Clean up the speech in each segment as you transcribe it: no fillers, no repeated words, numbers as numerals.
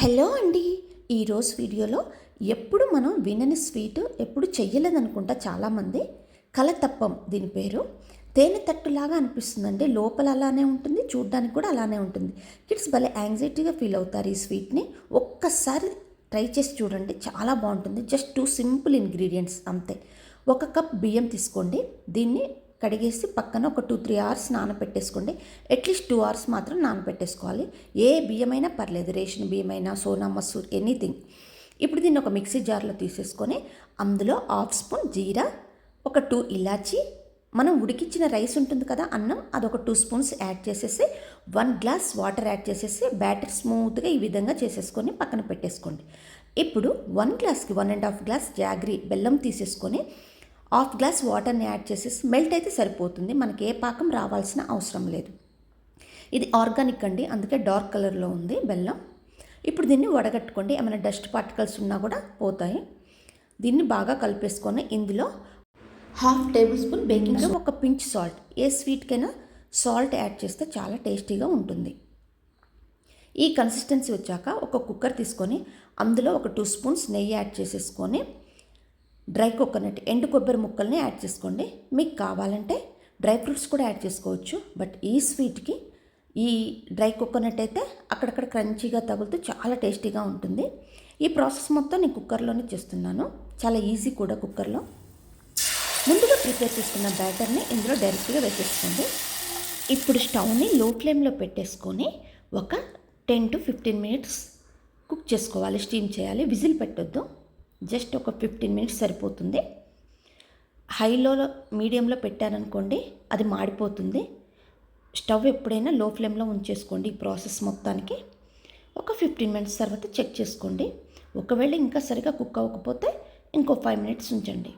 Hello అండి. ఈరోజు వీడియోలో ఎప్పుడు మనం వినని స్వీట్ ఎప్పుడు చెయ్యలేదనుకుంటా చాలామంది. కలతప్పం దీని పేరు. తేనె తట్టులాగా అనిపిస్తుందండి. లోపల అలానే ఉంటుంది, చూడ్డానికి కూడా అలానే ఉంటుంది. కిడ్స్ భలే యాంగ్జైటీగా ఫీల్ అవుతారు ఈ స్వీట్ని. ఒక్కసారి ట్రై చేసి చూడండి, చాలా బాగుంటుంది. జస్ట్ 2 సింపుల్ ఇంగ్రీడియంట్స్ అంతే. 1 కప్ బియ్యం తీసుకోండి. దీన్ని కడిగేసి పక్కన ఒక 2-3 అవర్స్ నానబెట్టేసుకోండి. అట్లీస్ట్ 2 అవర్స్ మాత్రం నానబెట్టేసుకోవాలి. ఏ బియ్యమైనా పర్లేదు, రేషన్ బియ్యమైనా, సోనా మసూర్, ఎనీథింగ్. ఇప్పుడు దీన్ని ఒక మిక్సీ జార్లో తీసేసుకొని అందులో 1/2 స్పూన్ జీరా, ఒక 2 ఇలాచి, మనం ఉడికించిన రైస్ ఉంటుంది కదా అన్నం, అదొక 2 స్పూన్స్ యాడ్ చేసేసి 1 గ్లాస్ వాటర్ యాడ్ చేసేసి బ్యాటర్ స్మూత్గా ఈ విధంగా చేసేసుకొని పక్కన పెట్టేసుకోండి. ఇప్పుడు 1 గ్లాస్కి 1.5 గ్లాస్ జాగ్రీ బెల్లం తీసేసుకొని 1/2 గ్లాస్ వాటర్ని యాడ్ చేసేసి మెల్ట్ అయితే సరిపోతుంది. మనకి ఏ పాకం రావాల్సిన అవసరం లేదు. ఇది ఆర్గానిక్ అండి, అందుకే డార్క్ కలర్లో ఉంది బెల్లం. ఇప్పుడు దీన్ని వడగట్టుకోండి. ఏమైనా డస్ట్ పార్టికల్స్ ఉన్నా కూడా పోతాయి. దీన్ని బాగా కలిపేసుకొని ఇందులో 1/2 టేబుల్ స్పూన్ బేకింగ్ సోడా, ఒక పించ్ సాల్ట్, ఏ స్వీట్కైనా సాల్ట్ యాడ్ చేస్తే చాలా టేస్టీగా ఉంటుంది. ఈ కన్సిస్టెన్సీ వచ్చాక ఒక కుక్కర్ తీసుకొని అందులో ఒక 2 స్పూన్స్ నెయ్యి యాడ్ చేసేసుకొని డ్రై కోకోనట్, ఎండు కొబ్బరి ముక్కల్ని యాడ్ చేసుకోండి. మీకు కావాలంటే డ్రై ఫ్రూట్స్ కూడా యాడ్ చేసుకోవచ్చు. బట్ ఈ స్వీట్కి ఈ డ్రై కోకోనట్ అయితే అక్కడక్కడ క్రంచీగా తగులుతూ చాలా టేస్టీగా ఉంటుంది. ఈ ప్రాసెస్ మొత్తం నేను కుక్కర్లోనే చేస్తున్నాను. చాలా ఈజీ కూడా కుక్కర్లో. ముందుగా ప్రిపేర్ చేసుకున్న బ్యాటర్ని ఇందులో డైరెక్ట్గా వేసేసుకోండి. ఇప్పుడు స్టవ్ని లో ఫ్లేమ్లో పెట్టేసుకొని ఒక 10 to 15 మినిట్స్ కుక్ చేసుకోవాలి. స్టీమ్ చేయాలి, విజిల్ పెట్టొద్దు. జస్ట్ ఒక 15 మినిట్స్ సరిపోతుంది. హైలో మీడియంలో పెట్టారనుకోండి అది మాడిపోతుంది. స్టవ్ ఎప్పుడైనా లో ఫ్లేమ్లో ఉంచేసుకోండి. ఈ ప్రాసెస్ మొత్తానికి ఒక 15 మినిట్స్ తర్వాత చెక్ చేసుకోండి. ఒకవేళ ఇంకా సరిగా కుక్ అవ్వకపోతే ఇంకో 5 మినిట్స్ ఉంచండి.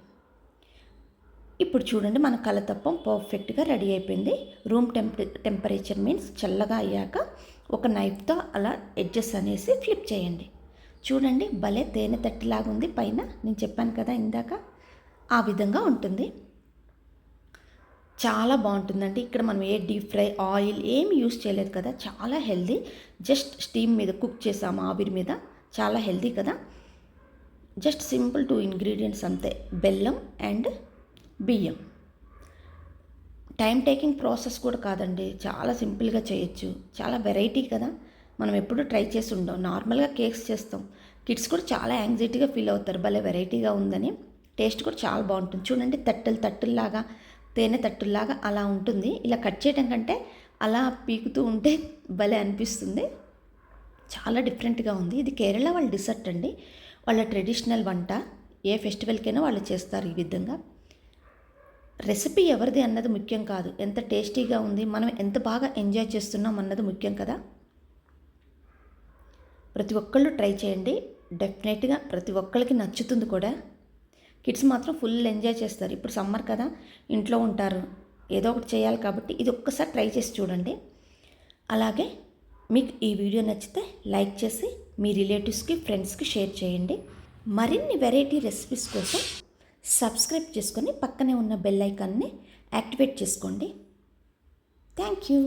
ఇప్పుడు చూడండి, మన కలతప్పం పర్ఫెక్ట్గా రెడీ అయిపోయింది. రూమ్ టెంపరేచర్ మీన్స్ చల్లగా అయ్యాక ఒక నైఫ్తో అలా ఎడ్జెస్ అనేసి ఫ్లిప్ చేయండి. చూడండి, భలే తేనె తట్టిలాగా ఉంది. పైన నేను చెప్పాను కదా ఇందాక, ఆ విధంగా ఉంటుంది. చాలా బాగుంటుందండి. ఇక్కడ మనం ఏ డీప్ ఫ్రై ఆయిల్ ఏమి యూస్ చేయలేదు కదా, చాలా హెల్దీ. జస్ట్ స్టీమ్ మీద కుక్ చేసాము, ఆవిరి మీద. చాలా హెల్దీ కదా. జస్ట్ సింపుల్ 2 ఇంగ్రీడియంట్స్ అంతే, బెల్లం అండ్ బియ్యం. టైం టేకింగ్ ప్రాసెస్ కూడా కాదండి, చాలా సింపుల్గా చేయొచ్చు. చాలా వెరైటీ కదా, మనం ఎప్పుడు ట్రై చేసి ఉండం. నార్మల్గా కేక్స్ చేస్తాం. కిడ్స్ కూడా చాలా యాంగ్జైటీగా ఫీల్ అవుతారు, భలే వెరైటీగా ఉందని. టేస్ట్ కూడా చాలా బాగుంటుంది. చూడండి, తట్టుల్లాగా, తేనె తట్టుల్లాగా అలా ఉంటుంది. ఇలా కట్ చేయడం కంటే అలా పీకుతూ ఉంటే భలే అనిపిస్తుంది. చాలా డిఫరెంట్గా ఉంది. ఇది కేరళ వాళ్ళ డిసర్ట్ అండి, వాళ్ళ ట్రెడిషనల్ వంట. ఏ ఫెస్టివల్కైనా వాళ్ళు చేస్తారు ఈ విధంగా. రెసిపీ ఎవరిది అన్నది ముఖ్యం కాదు, ఎంత టేస్టీగా ఉంది, మనం ఎంత బాగా ఎంజాయ్ చేస్తున్నాం అన్నది ముఖ్యం కదా. ప్రతి ఒక్కళ్ళు ట్రై చేయండి. డెఫినెట్గా ప్రతి ఒక్కరికి నచ్చుతుంది కూడా. కిడ్స్ మాత్రం ఫుల్ ఎంజాయ్ చేస్తారు. ఇప్పుడు సమ్మర్ కదా, ఇంట్లో ఉంటారు, ఏదో ఒకటి చేయాలి కాబట్టి ఇది ఒక్కసారి ట్రై చేసి చూడండి. అలాగే మీకు ఈ వీడియో నచ్చితే లైక్ చేసి మీ రిలేటివ్స్కి, ఫ్రెండ్స్కి షేర్ చేయండి. మరిన్ని వెరైటీ రెసిపీస్ కోసం సబ్స్క్రైబ్ చేసుకొని పక్కనే ఉన్న బెల్ ఐకాన్ని యాక్టివేట్ చేసుకోండి. Thank you.